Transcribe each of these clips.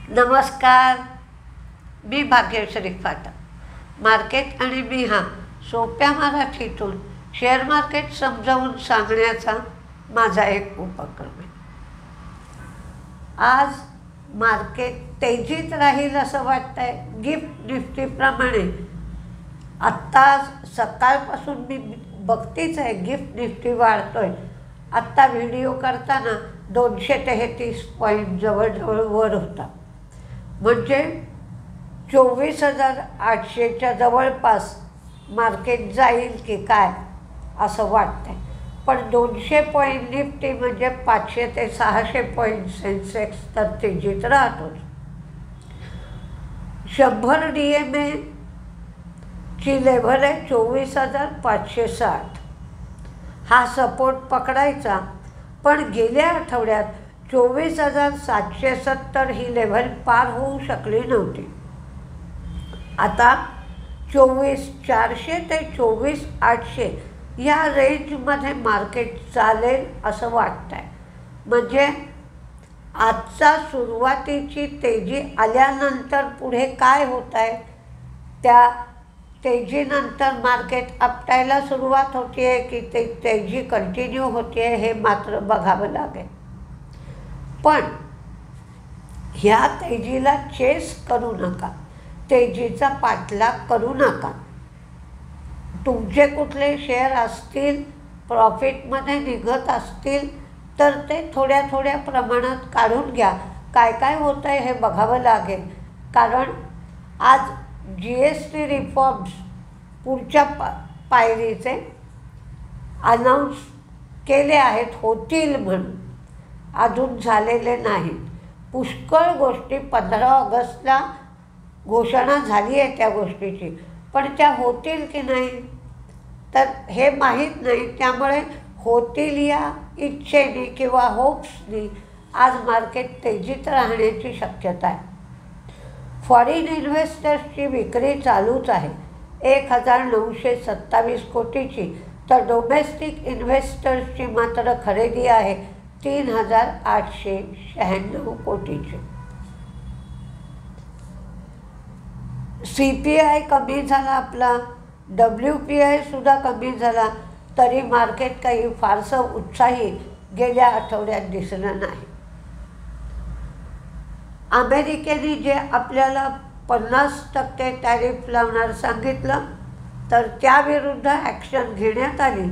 नमस्कार, मी भाग्यश्री फाटक. मार्केट आणि मी हा सोप्या मराठीतून शेअर मार्केट समजावून सांगण्याचा माझा एक उपक्रम आहे. आज मार्केट तेजीत राहील असं वाटतं आहे. गिफ्ट निफ्टीप्रमाणे आत्ता सकाळपासून मी बघतीच आहे गिफ्ट निफ्टी वाढतो आहे. आत्ता व्हिडिओ करताना 233 पॉईंट जवळजवळ वर होता, म्हणजे 24,800च्या जवळपास मार्केट जाईल की काय असं वाटतं आहे. पण 200 पॉईंट निफ्टी म्हणजे 500 ते 600 पॉईंट सेन्सेक्स तर तेजीत राहतोच. 100 DMA ची लेव्हल आहे 24,560. हा सपोर्ट पकडायचा, पण गेल्या आठवड्यात 24,770 ही लेव्हल पार होऊ शकली नव्हती. आता 24,400 ते 24,800 या रेंजमध्ये मार्केट चालेल असं वाटतं आहे. म्हणजे आजचा सुरुवातीची तेजी आल्यानंतर पुढे काय होत आहे, त्या तेजीनंतर मार्केट आपटायला सुरुवात होती आहे की ते तेजी कंटिन्यू होते आहे हे मात्र बघावं लागेल. पण ह्या तेजीला चेस करू नका, तेजीचा पाठलाग करू नका. तुमचे कुठले शेअर असतील प्रॉफिटमध्ये निघत असतील तर ते थोड्या थोड्या प्रमाणात काढून घ्या. काय काय होतं आहे हे बघावं लागेल, कारण आज GST रिफॉर्म्स पुढच्या पायरीचे अनाऊन्स केले आहेत, होतील म्हणून, अजून झालेले नाहीत. पुष्कळ गोष्टी 15 ऑगस्टला घोषणा झाली आहे त्या गोष्टीची, पण त्या होतील की नाही तर हे माहीत नाही. त्यामुळे होतील या इच्छेने किंवा होप्सनी आज मार्केट तेजीत राहण्याची शक्यता आहे. फॉरेन इन्व्हेस्टर्सची विक्री चालूच आहे 1,927 कोटीची, तर डोमेस्टिक इन्व्हेस्टर्सची मात्र खरेदी आहे 3,896 कोटीची. CPI कमी झाला आपला, WPI सुद्धा कमी झाला, तरी मार्केट काही फारसं उत्साही गेल्या आठवड्यात दिसलं नाही. अमेरिकेने जे आपल्याला 50% टॅरिफ लावणार सांगितलं, तर त्याविरुद्ध ॲक्शन घेण्यात आली.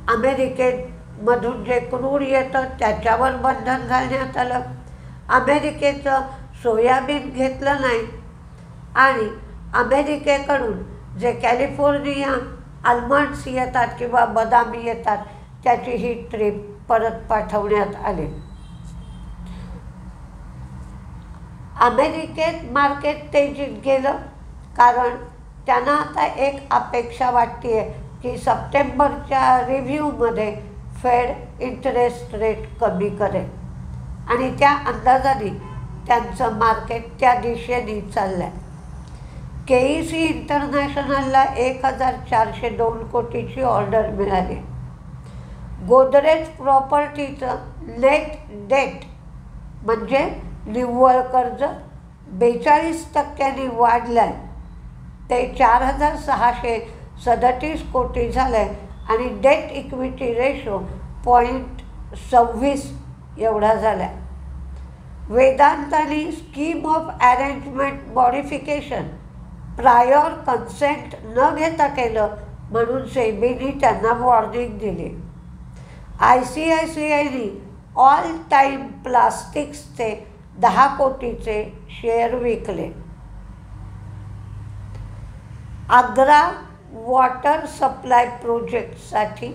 अमेरिकेमधून जे क्रूड येतं त्याच्यावर बंधन घालण्यात आलं. अमेरिकेचं सोयाबीन घेतलं नाही आणि अमेरिकेकडून जे कॅलिफोर्निया आल्मंड्स येतात किंवा बदामी येतात त्याची ही ट्रिप परत पाठवण्यात आली. अमेरिकेत मार्केट तेजीत गेलं, कारण त्यांना आता एक अपेक्षा वाटते आहे की सप्टेंबरच्या रिव्ह्यूमध्ये फेड इंटरेस्ट रेट कमी करेल आणि त्या अंदाजाने त्यांचं मार्केट त्या दिशेने चाललं आहे. KEC इंटरनॅशनलला 1,402 कोटीची ऑर्डर मिळाली. गोदरेज प्रॉपर्टीचं नेट डेट म्हणजे निव्वळ कर्ज 42% वाढलं आहे, ते 4,637 कोटी झालं आहे आणि डेट इक्विटी रेशो 0.26 एवढा झाला आहे. वेदांताने scheme of arrangement modification prior consent न घेता केलं म्हणून सेबीने त्यांना वॉर्निंग दिली. ICICIने ऑल टाईम प्लास्टिक्सचे 10 कोटीचे शेअर विकले. आग्रा वॉटर सप्लाय प्रोजेक्टसाठी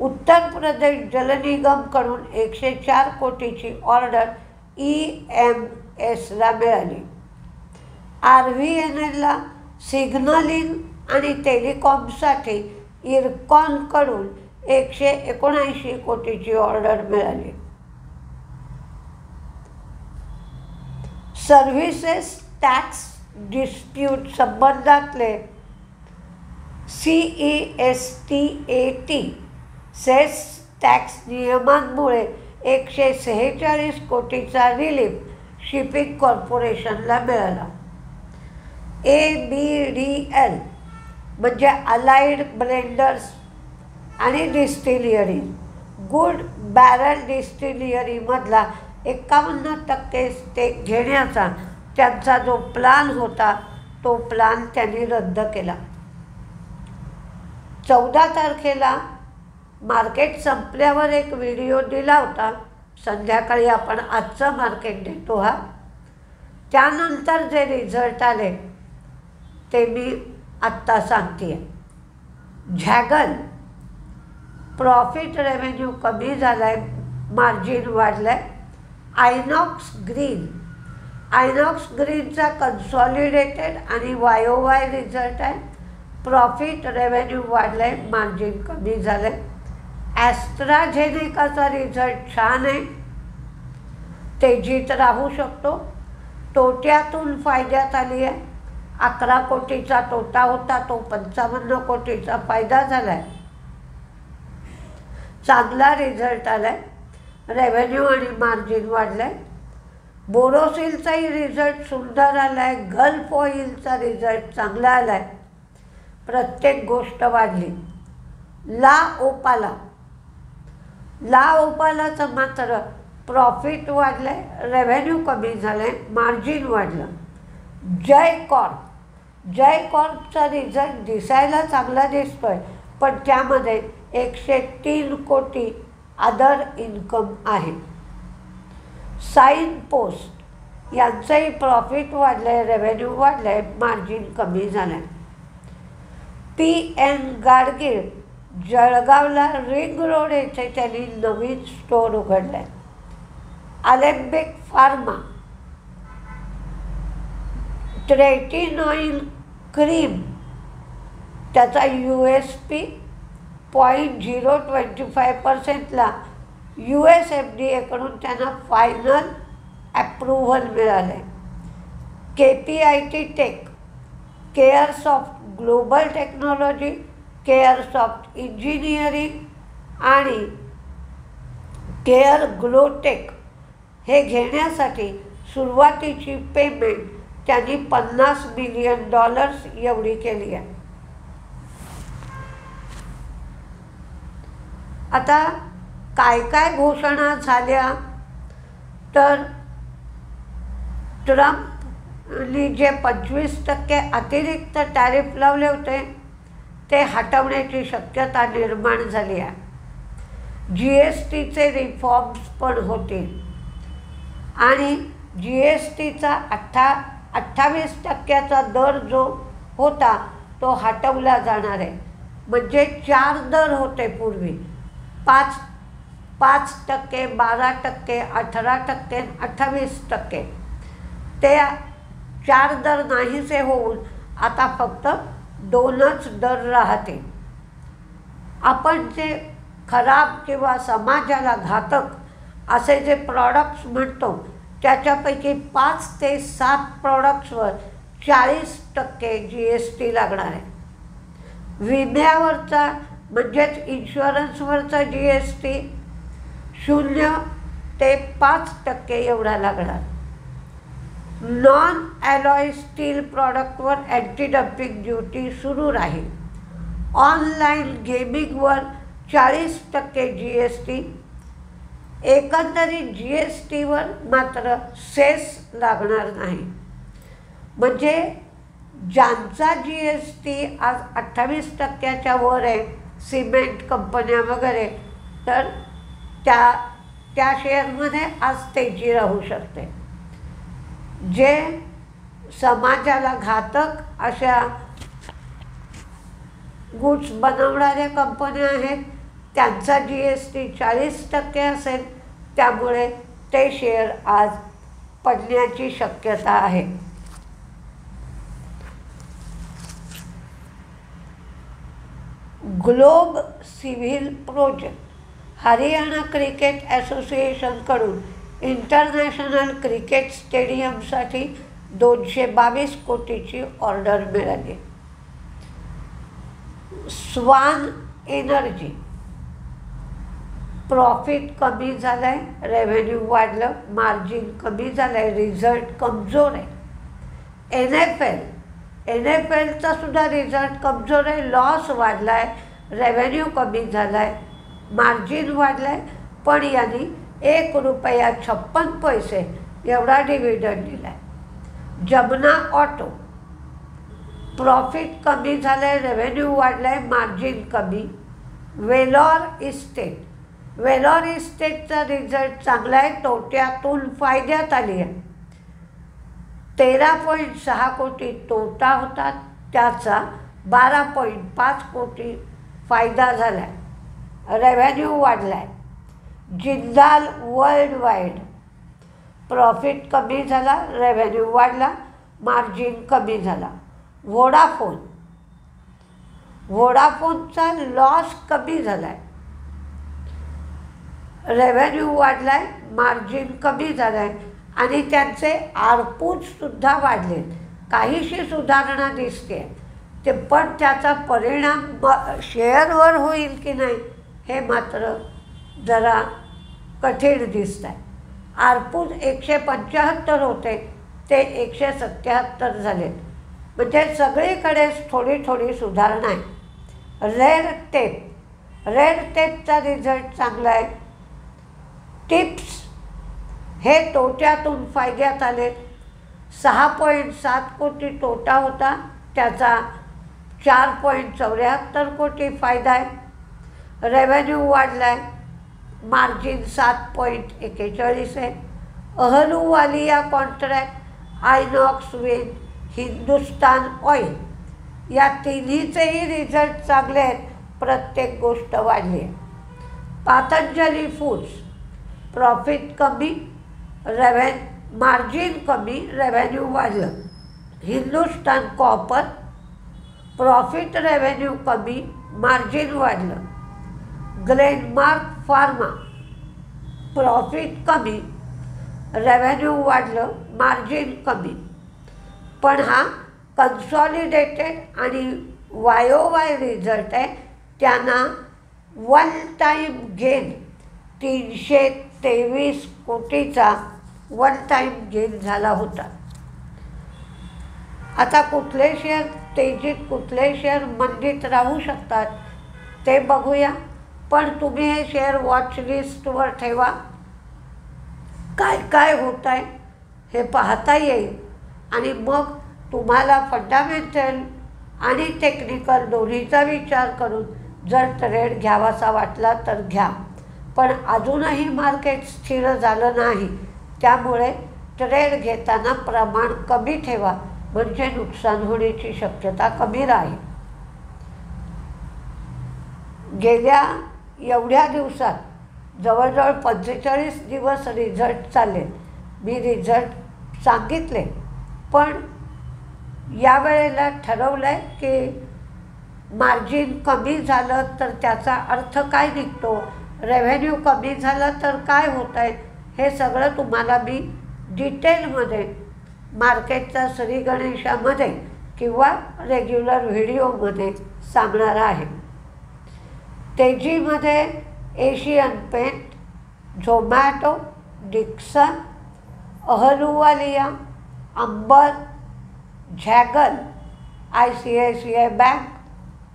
उत्तर प्रदेश जलनिगमकडून 104 कोटीची ऑर्डर EMSला मिळाली. RVNLला सिग्नलिंग आणि टेलिकॉमसाठी इरकॉनकडून 179 कोटीची ऑर्डर मिळाली. सर्व्हिसेस टॅक्स डिस्प्यूट संबंधातले CESTAT सेस टॅक्स नियमांमुळे 146 कोटीचा रिलीफ शिपिंग कॉर्पोरेशनला मिळाला. ABDL म्हणजे अलाइड ब्लेंडर्स आणि डिस्टिलरी गुड बॅरल डिस्टिलरीमधला 51% स्टेक घेण्याचा त्यांचा जो प्लान होता तो प्लान त्यांनी रद्द केला. 14 तारखेला मार्केट संपल्यावर एक व्हिडिओ दिला होता. संध्याकाळी आपण आजचं मार्केट देतो हा. त्यानंतर जे रिझल्ट आले ते मी आत्ता सांगते आहे. झॅगन प्रॉफिट रेव्हेन्यू कमी झाला आहे, मार्जिन वाढलं आहे. आयनॉक्स ग्रीनचा कन्सॉलिडेटेड आणि YOY रिझल्ट आहे. प्रॉफिट रेव्हेन्यू वाढलं आहे, मार्जिन कमी झालं आहे. ॲस्ट्राझेनेकाचा रिझल्ट छान आहे, तेजीत राहू शकतो. तोट्यातून फायद्यात आली आहे. 11 कोटीचा तोटा होता, तो 55 कोटीचा फायदा झाला आहे. चांगला रिझल्ट आला आहे. रेव्हेन्यू आणि मार्जिन वाढलं आहे. बोरोसिलचाही रिझल्ट सुंदर आला आहे. गल्फ ऑइलचा रिझल्ट चांगला आला आहे. प्रत्येक गोष्ट वाढली. ला ओपालाचं मात्र प्रॉफिट वाढलं आहे, रेव्हेन्यू कमी झालं आहे, मार्जिन वाढलं. जयकॉर्पचा रिझल्ट दिसायला चांगला दिसतो आहे, पण त्यामध्ये 103 कोटी अदर इन्कम आहे. साइन पोस्ट यांचंही प्रॉफिट वाढलं आहे, रेव्हेन्यू वाढलं आहे, मार्जिन कमी झालं आहे. PN गाडगीळ जळगावला रिंग रोड येथे त्यांनी नवीन स्टोअर उघडलं आहे. अलेम्बिक फार्मा ट्रेटिनॉइल क्रीम त्याचा USP 0.025%ला US FDA त्यांना फायनल ॲप्रुव्हल मिळालं आहे. KPIT tech, Caresoft global technology, Caresoft engineering आणि केअर ग्लोटेक हे घेण्यासाठी सुरुवातीची पेमेंट त्यांनी $50 मिलियन एवढी केली आहे. आता काय काय घोषणा झाल्या तर ट्रम्पनी जे 25% अतिरिक्त टॅरिफ लावले होते ते हटवण्याची शक्यता निर्माण झाली आहे. GSTचे रिफॉर्म्स पण होतील आणि GSTचा 28% दर जो होता तो हटवला जाणार आहे. म्हणजे 4 दर होते पूर्वी, 5%, 12%, 18%, 28%. ते 4 दर नाहीसे होऊन आता फक्त 2च दर राहतील. आपण जे खराब किंवा समाजाला घातक असे जे प्रॉडक्ट्स म्हणतो त्याच्यापैकी 5 ते 7 प्रॉडक्ट्सवर 40% GST लागणार आहे. विम्यावरचा म्हणजेच इन्शुरन्सवरचा GST 0 ते 5% एवढा लागणार. नॉन ॲलॉय स्टील प्रॉडक्टवर अँटी डम्पिंग ड्युटी सुरू राहील. ऑनलाईन गेमिंगवर 40% GST. एकंदरीत GSTवर मात्र सेस लागणार नाही. म्हणजे ज्यांचा GST आज 28%च्या वर आहे, सिमेंट कंपन्या वगैरे, तर त्या शेअरमध्ये आज तेजी राहू शकते. जे समाजाला घातक अशा गुड्स बनवणाऱ्या कंपन्या आहेत त्यांचा GST 40% असेल, त्यामुळे ते शेअर आज पडण्याची शक्यता आहे. Globe civil project Haryana cricket असोसिएशनकडून इंटरनॅशनल क्रिकेट स्टेडियमसाठी 222 कोटीची ऑर्डर मिळाली. स्वान एनर्जी प्रॉफिट कमी झालं आहे, रेव्हेन्यू वाढलं, मार्जिन कमी झालं आहे, रिझल्ट कमजोर आहे. एन एफ एलचा सुद्धा रिझल्ट कमजोर आहे, लॉस वाढला आहे, रेव्हेन्यू कमी झाला आहे, मार्जिन वाढलं आहे, पण यांनी ₹1.56 एवढा डिव्हिडंड दिला आहे. जमुना ऑटो प्रॉफिट कमी झालं आहे, रेव्हेन्यू वाढला आहे, मार्जिन कमी. वेलॉर इस्टेटचा रिझल्ट चांगला आहे, तोट्यातून फायद्यात आली आहे. 13.6 कोटी तोटा होता, त्याचा 12.5 कोटी फायदा झाला आहे, रेव्हेन्यू वाढला आहे. जिंदाल वर्ल्ड वाईड प्रॉफिट कमी झाला, रेव्हेन्यू वाढला, मार्जिन कमी झाला. व्होडाफोनचा लॉस कमी झाला आहे, रेव्हेन्यू वाढला आहे, मार्जिन कमी झालं आहे आणि त्यांचे आरपूसुद्धा वाढलेत. काहीशी सुधारणा दिसते, ते पण त्याचा परिणाम शेअरवर होईल की नाही हे मात्र जरा कठीण दिसत आहे. आरपूस 175 होते, ते 177 झालेत, म्हणजे सगळीकडेच थोडी थोडी सुधारणा आहे. रेड टेपचा रिझल्ट चांगला आहे. टिप्स हे तोट्यातून फायद्यात आले. 6.7 कोटी तोटा होता, त्याचा 4.74 कोटी फायदा आहे, रेव्हेन्यू वाढला आहे, मार्जिन 7.41 आहे. Ahluwalia contract, Inox wind, Hindustan oil या तिन्हीचेही रिझल्ट चांगले आहेत, प्रत्येक गोष्ट वाढली आहे. पतंजली फूड्स प्रॉफिट कमी, मार्जिन कमी, रेव्हेन्यू वाढलं. हिंदुस्तान कॉपर प्रॉफिट रेव्हेन्यू कमी, मार्जिन वाढलं. ग्लेनमार्क फार्मा प्रॉफिट कमी, रेव्हेन्यू वाढलं, मार्जिन कमी. पण हा कन्सॉलिडेटेड आणि वाय रिझल्ट आहे, त्यांना वन टाईम गेन 323 कोटीचा वन टाईम गेन झाला होता. आता कुठले शेअर तेजीत, कुठले शेअर मंदीत राहू शकतात ते बघूया. पण तुम्ही हे शेअर वॉच लिस्टवर ठेवा, काय काय होत आहे हे पाहता येईल आणि मग तुम्हाला फंडामेंटल आणि टेक्निकल दोन्हीचा विचार करून जर ट्रेड घ्यावासा वाटला तर घ्या. पण अजूनही मार्केट स्थिर झालं नाही, त्यामुळे ट्रेड घेताना प्रमाण कमी ठेवा, म्हणजे नुकसान होण्याची शक्यता कमी राहील. गेल्या एवढ्या दिवसात जवळजवळ 45 दिवस रिझल्ट चालले. मी रिझल्ट सांगितले, पण यावेळेला ठरवलं आहे की मार्जिन कमी झालं तर त्याचा अर्थ काय निघतो, रेव्हेन्यू कमी झालं तर काय होतं आहे, हे सगळं तुम्हाला मी डिटेलमध्ये मार्केटच्या श्री गणेशामध्ये किंवा रेग्युलर व्हिडिओमध्ये सांगणार आहे. तेजीमध्ये Asian paint, Zomato, Dixon, Ahluwalia, Amber, Zaggle, ICICI bank,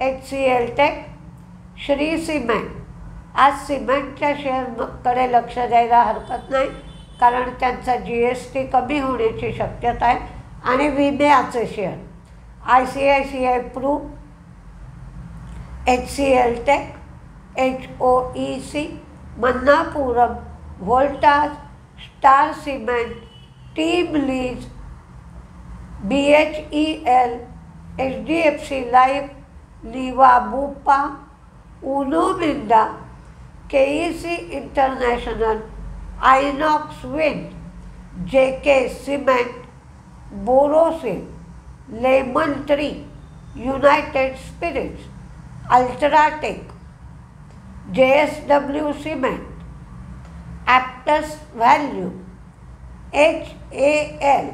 HCL tech, Shree cement. आज सिमेंटच्या शेअरकडे लक्ष द्यायला हरकत नाही, कारण त्यांचा GST कमी होण्याची शक्यता आहे. आणि विम्याचे share ICICI Pru, HCL tech, HOEC, Manappuram, Voltas, Star cement, Team Lease, BHEL, HDFC life, Niva Bupa, Uno Minda, KEC international, Inox Wind, JK cement, Borosil, Lemon Tree, United Spirits, UltraTech, JSW cement, Aptus Value, HAL,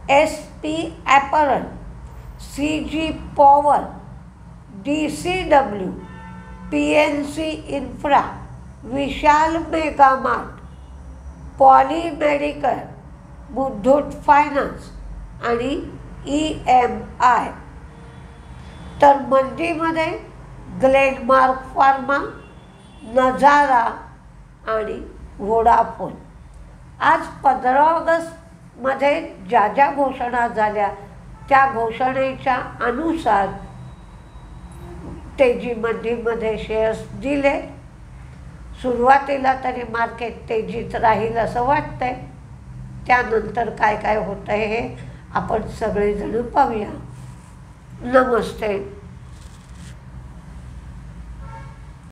SP apparel, CG power, DCW, PNC infra, Vishal Mega Mart, Poly medical, Muthoot finance आणि EMI. तर मंदीमध्ये Glenmark pharma, नजारा आणि Vodafone. आज 15 ऑगस्टमध्ये ज्या ज्या घोषणा झाल्या त्या घोषणेच्या अनुसार तेजी मंदीमध्ये शेअर्स दिले. सुरुवातीला तरी मार्केट तेजीत राहील असं वाटतंय. त्यानंतर काय काय होतं आहे हे आपण सगळेजण पाहूया. नमस्ते.